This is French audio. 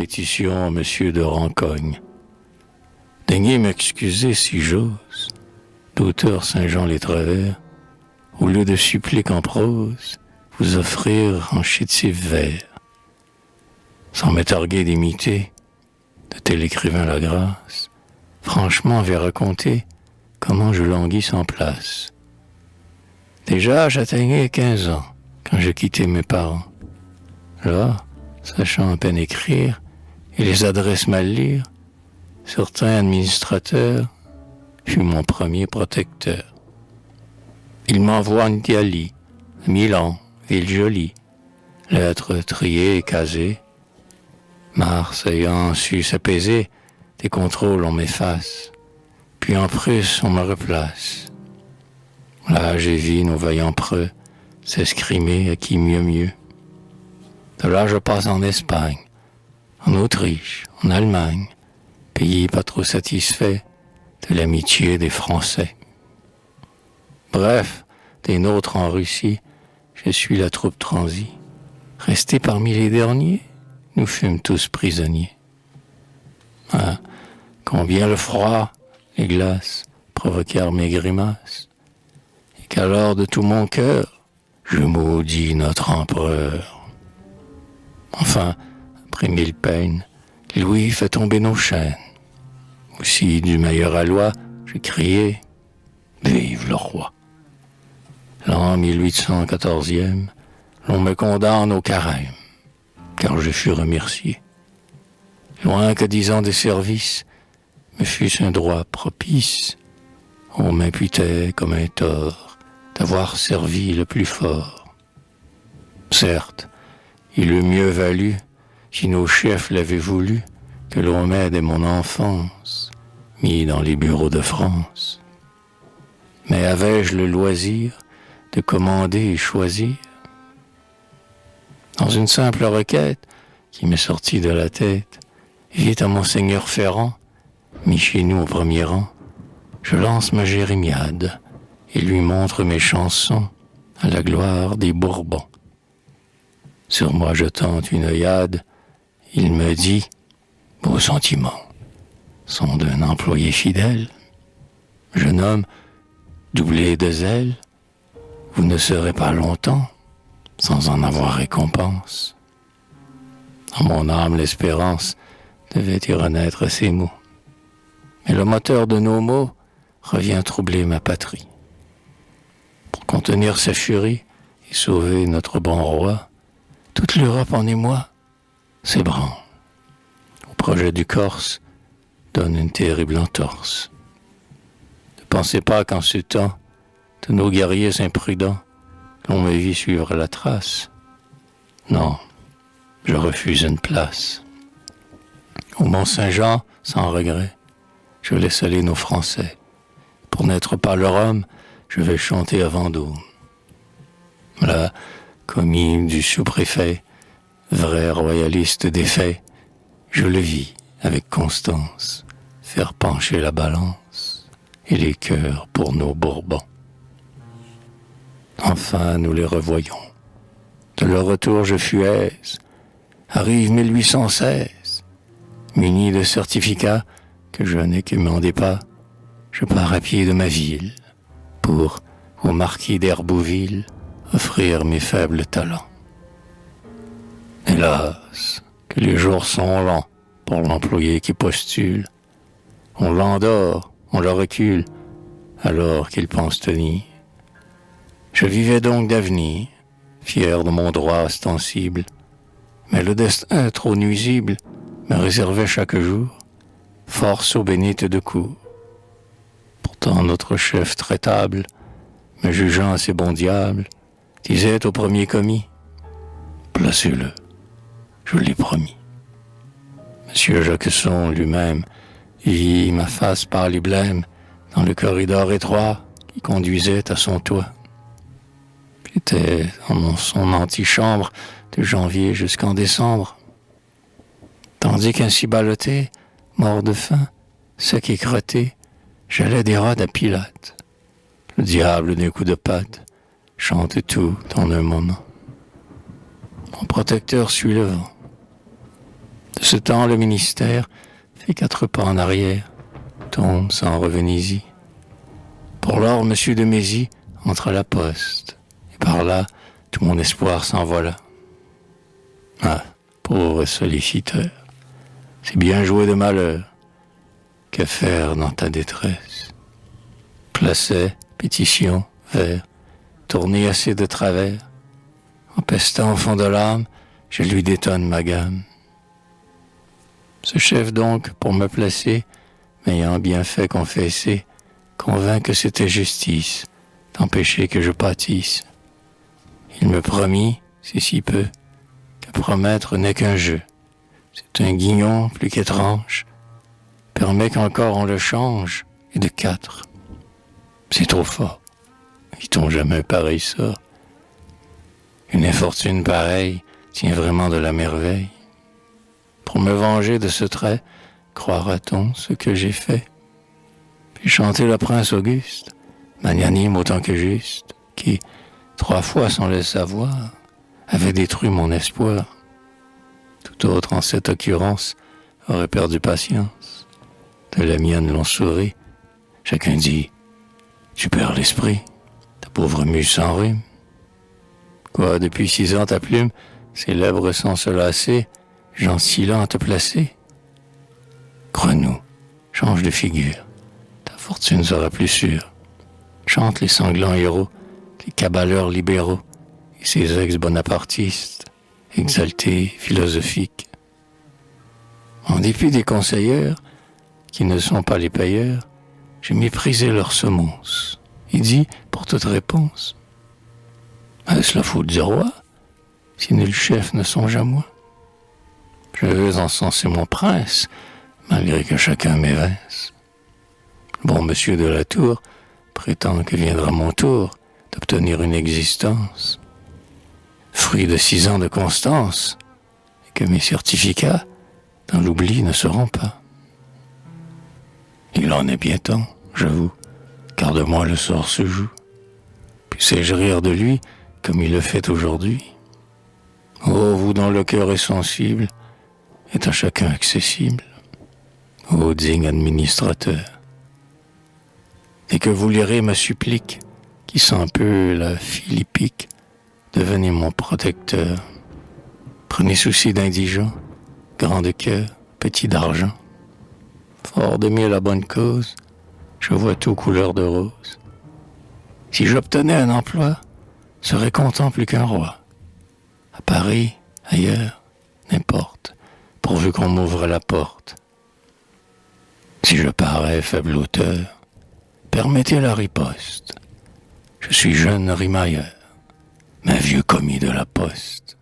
répétition, monsieur de Rancogne. Daignez m'excuser si j'ose, d'auteur Saint-Jean-les-Travers, au lieu de suppliques en prose, vous offrir un chétif vers. Sans m'étarguer d'imiter, de tel écrivain la grâce, franchement vais raconter comment je languis sans place. Déjà, j'atteignais 15 ans quand je quittais mes parents. Là, sachant à peine écrire et les adresses mal lire, certain administrateur fut mon premier protecteur. Il m'envoie en Italie, à Milan, ville jolie, lettres triées et casées. Mars ayant su s'apaiser, des contrôles on m'efface, puis en Prusse on me replace. Là j'ai vu nos vaillants preux s'escrimer à qui mieux. De là je passe en Espagne, en Autriche, en Allemagne, pays pas trop satisfait de l'amitié des Français. Bref, des nôtres en Russie, je suis la troupe transie. Resté parmi les derniers, nous fûmes tous prisonniers. Ah, combien le froid, les glaces provoquèrent mes grimaces, et qu'alors de tout mon cœur, je maudis notre empereur. Enfin, après 1000 peines, Louis fait tomber nos chaînes. Aussi, du meilleur aloi, je criai « Vive le roi !» L'an 1814e, l'on me condamne au carême, car je fus remercié. Loin que 10 ans de service me fût-ce un droit propice, on m'imputait comme un tort d'avoir servi le plus fort. Certes, il eût mieux valu, si nos chefs l'avaient voulu, que l'on m'aide dès mon enfance, mis dans les bureaux de France. Mais avais-je le loisir de commander et choisir? Dans une simple requête qui m'est sortie de la tête, vite à Monseigneur Ferrand, mis chez nous au premier rang, je lance ma jérémiade et lui montre mes chansons à la gloire des Bourbons. Sur moi jetant une œillade, il me dit « Vos sentiments sont d'un employé fidèle. Jeune homme, doublé de zèle, vous ne serez pas longtemps sans en avoir récompense. » En mon âme, l'espérance devait y renaître ces mots. Mais le moteur de nos mots revient troubler ma patrie. Pour contenir sa furie et sauver notre bon roi, toute l'Europe en émoi s'ébranle. Au projet du Corse donne une terrible entorse. Ne pensez pas qu'en ce temps, de nos guerriers imprudents, l'on me vit suivre la trace. Non, je refuse une place. Au Mont-Saint-Jean, sans regret, je laisse aller nos Français. Pour n'être pas leur homme, je vais chanter à Vendôme. Là, commis du sous-préfet, vrai royaliste défait, je le vis avec constance faire pencher la balance et les cœurs pour nos Bourbons. Enfin, nous les revoyons. De leur retour, je fus aise. Arrive 1816. Muni de certificat que je n'ai qu'émandé pas, je pars à pied de ma ville pour, au marquis d'Herbouville, offrir mes faibles talents. Hélas, que les jours sont longs pour l'employé qui postule. On l'endort, on le recule, alors qu'il pense tenir. Je vivais donc d'avenir, fier de mon droit ostensible, mais le destin trop nuisible me réservait chaque jour force aux bénites de cour. Pourtant notre chef traitable, me jugeant assez bon diable, disait au premier commis « Placez-le, je l'ai promis. » Monsieur Jacquesson lui-même vit ma face pâle et blême dans le corridor étroit qui conduisait à son toit. J'étais dans son antichambre de janvier jusqu'en décembre, tandis qu'ainsi ballotté, mort de faim, sec et crotté, j'allais d'Hérode à Pilate. Le diable d'un coup de patte chante tout en un moment. Mon protecteur suit le vent. De ce temps, le ministère fait 4 pas en arrière, tombe sans revenez-y. Pour lors, monsieur de Mézy entre à la poste, et par là, tout mon espoir s'envola. Ah, pauvre solliciteur, c'est bien joué de malheur. Que faire dans ta détresse? Placet, pétition, vers, tourné assez de travers. En pestant au fond de l'âme, je lui détonne ma gamme. Ce chef donc, pour me placer, m'ayant bien fait confesser, convint que c'était justice d'empêcher que je pâtisse. Il me promit, c'est si peu, que promettre n'est qu'un jeu. C'est un guignon plus qu'étrange, permet qu'encore on le change, et de 4. C'est trop fort. Vit-on jamais pareil sort? Une infortune pareille tient vraiment de la merveille. Pour me venger de ce trait, croira-t-on ce que j'ai fait? Puis chanter le prince Auguste, magnanime autant que juste, qui, 3 fois sans le savoir, avait détruit mon espoir. Tout autre en cette occurrence aurait perdu patience. De la mienne l'on sourit. Chacun dit, tu perds l'esprit, ta pauvre muse sans rime. Quoi, depuis 6 ans ta plume, célèbre sans se lasser, gentillant à te placer? Crois-nous, change de figure, ta fortune sera plus sûre. Chante les sanglants héros, les cabaleurs libéraux, et ces ex-bonapartistes, exaltés, philosophiques. En dépit des conseilleurs, qui ne sont pas les payeurs, j'ai méprisé leur semonce, et dit, pour toute réponse, est-ce la faute du roi, si nul chef ne songe à moi? Je veux encenser mon prince, malgré que chacun m'évince. Bon monsieur de la Tour prétend que viendra mon tour d'obtenir une existence, fruit de 6 ans de constance, et que mes certificats dans l'oubli ne seront pas. Il en est bien temps, j'avoue, car de moi le sort se joue. Puissé-je rire de lui comme il le fait aujourd'hui? Oh, vous dont le cœur est sensible, est à chacun accessible. Ô digne administrateur, et que vous lirez ma supplique, qui sent peu la philippique, devenez mon protecteur. Prenez souci d'indigent, grand de cœur, petit d'argent. Fort de mieux la bonne cause, je vois tout couleur de rose. Si j'obtenais un emploi, serais content plus qu'un roi. À Paris, ailleurs, n'importe, pourvu qu'on m'ouvre la porte. Si je parais faible auteur, permettez la riposte. Je suis jeune rimailleur, mais vieux commis de la poste.